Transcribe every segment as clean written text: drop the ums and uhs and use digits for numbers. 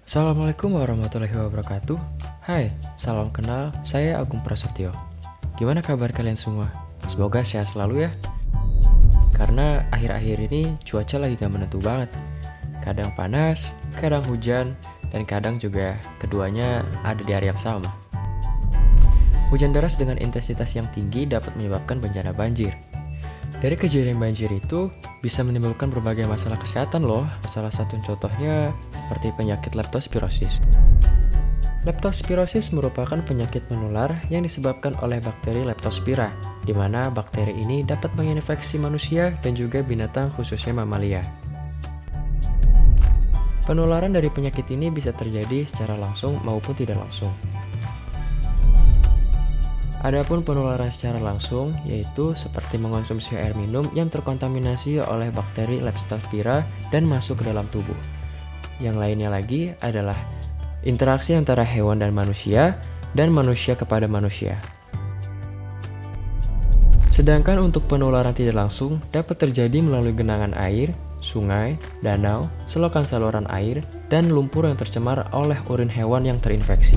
Assalamualaikum warahmatullahi wabarakatuh. Hai, salam kenal, saya Agung Prasetyo. Gimana kabar kalian semua? Semoga sehat selalu ya. Karena akhir-akhir ini cuaca lagi gak menentu banget. Kadang panas, kadang hujan, dan kadang juga keduanya ada di hari yang sama. Hujan deras dengan intensitas yang tinggi dapat menyebabkan bencana banjir. Dari kejadian banjir itu bisa menimbulkan berbagai masalah kesehatan loh. Salah satu contohnya seperti penyakit leptospirosis. Leptospirosis merupakan penyakit menular yang disebabkan oleh bakteri Leptospira, di mana bakteri ini dapat menginfeksi manusia dan juga binatang khususnya mamalia. Penularan dari penyakit ini bisa terjadi secara langsung maupun tidak langsung. Adapun penularan secara langsung yaitu seperti mengonsumsi air minum yang terkontaminasi oleh bakteri Leptospira dan masuk ke dalam tubuh. Yang lainnya lagi adalah interaksi antara hewan dan manusia kepada manusia. Sedangkan untuk penularan tidak langsung dapat terjadi melalui genangan air, sungai, danau, selokan saluran air, dan lumpur yang tercemar oleh urin hewan yang terinfeksi.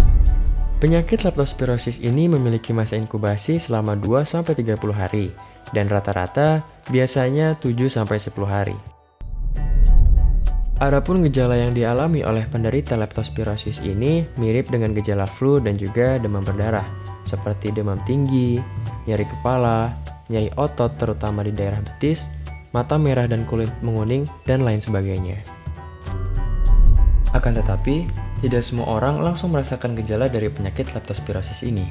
Penyakit leptospirosis ini memiliki masa inkubasi selama 2-30 hari dan rata-rata biasanya 7-10 hari. Adapun gejala yang dialami oleh penderita leptospirosis ini mirip dengan gejala flu dan juga demam berdarah, seperti demam tinggi, nyeri kepala, nyeri otot terutama di daerah betis, mata merah dan kulit menguning, dan lain sebagainya. Akan tetapi, tidak semua orang langsung merasakan gejala dari penyakit leptospirosis ini.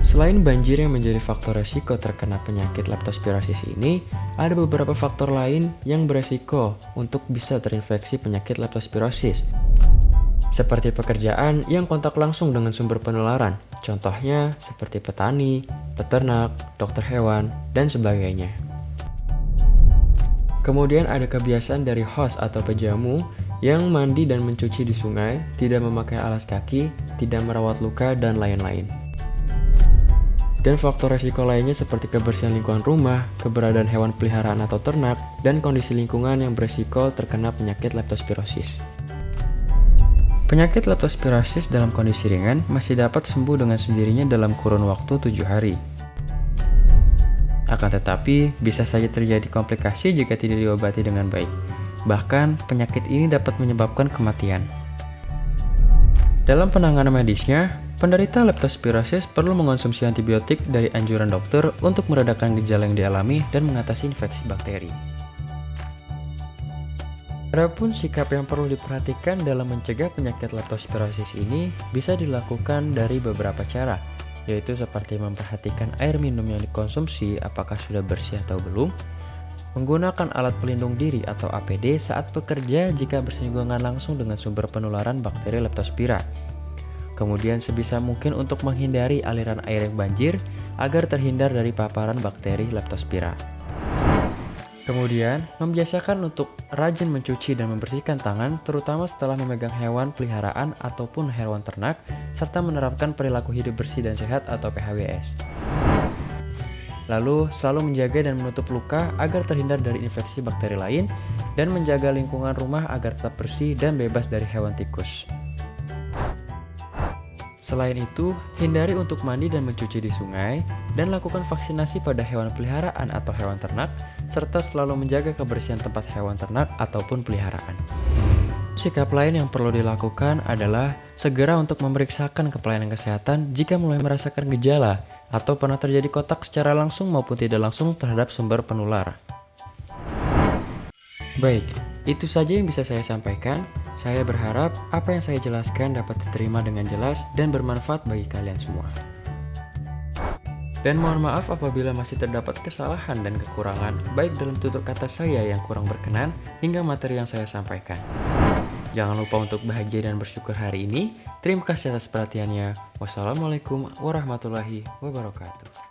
Selain banjir yang menjadi faktor resiko terkena penyakit leptospirosis ini, ada beberapa faktor lain yang beresiko untuk bisa terinfeksi penyakit leptospirosis. Seperti pekerjaan yang kontak langsung dengan sumber penularan, contohnya seperti petani, peternak, dokter hewan, dan sebagainya. Kemudian ada kebiasaan dari host atau pejamu yang mandi dan mencuci di sungai, tidak memakai alas kaki, tidak merawat luka, dan lain-lain. Dan faktor resiko lainnya seperti kebersihan lingkungan rumah, keberadaan hewan peliharaan atau ternak, dan kondisi lingkungan yang beresiko terkena penyakit leptospirosis. Penyakit leptospirosis dalam kondisi ringan masih dapat sembuh dengan sendirinya dalam kurun waktu 7 hari. Akan tetapi, bisa saja terjadi komplikasi jika tidak diobati dengan baik. Bahkan, penyakit ini dapat menyebabkan kematian. Dalam penanganan medisnya, penderita leptospirosis perlu mengonsumsi antibiotik dari anjuran dokter untuk meredakan gejala yang dialami dan mengatasi infeksi bakteri. Adapun sikap yang perlu diperhatikan dalam mencegah penyakit leptospirosis ini bisa dilakukan dari beberapa cara, yaitu seperti memperhatikan air minum yang dikonsumsi apakah sudah bersih atau belum, menggunakan alat pelindung diri atau APD saat bekerja jika bersinggungan langsung dengan sumber penularan bakteri Leptospira. Kemudian sebisa mungkin untuk menghindari aliran air yang banjir agar terhindar dari paparan bakteri Leptospira. Kemudian, membiasakan untuk rajin mencuci dan membersihkan tangan terutama setelah memegang hewan peliharaan ataupun hewan ternak, serta menerapkan perilaku hidup bersih dan sehat atau PHBS. Lalu, selalu menjaga dan menutup luka agar terhindar dari infeksi bakteri lain dan menjaga lingkungan rumah agar tetap bersih dan bebas dari hewan tikus. Selain itu, hindari untuk mandi dan mencuci di sungai dan lakukan vaksinasi pada hewan peliharaan atau hewan ternak, serta selalu menjaga kebersihan tempat hewan ternak ataupun peliharaan. Sikap lain yang perlu dilakukan adalah segera untuk memeriksakan ke pelayanan kesehatan jika mulai merasakan gejala atau pernah terjadi kontak secara langsung maupun tidak langsung terhadap sumber penular. Baik, itu saja yang bisa saya sampaikan. Saya berharap apa yang saya jelaskan dapat diterima dengan jelas dan bermanfaat bagi kalian semua. Dan mohon maaf apabila masih terdapat kesalahan dan kekurangan, baik dalam tutur kata saya yang kurang berkenan hingga materi yang saya sampaikan. Jangan lupa untuk bahagia dan bersyukur hari ini. Terima kasih atas perhatiannya. Wassalamualaikum warahmatullahi wabarakatuh.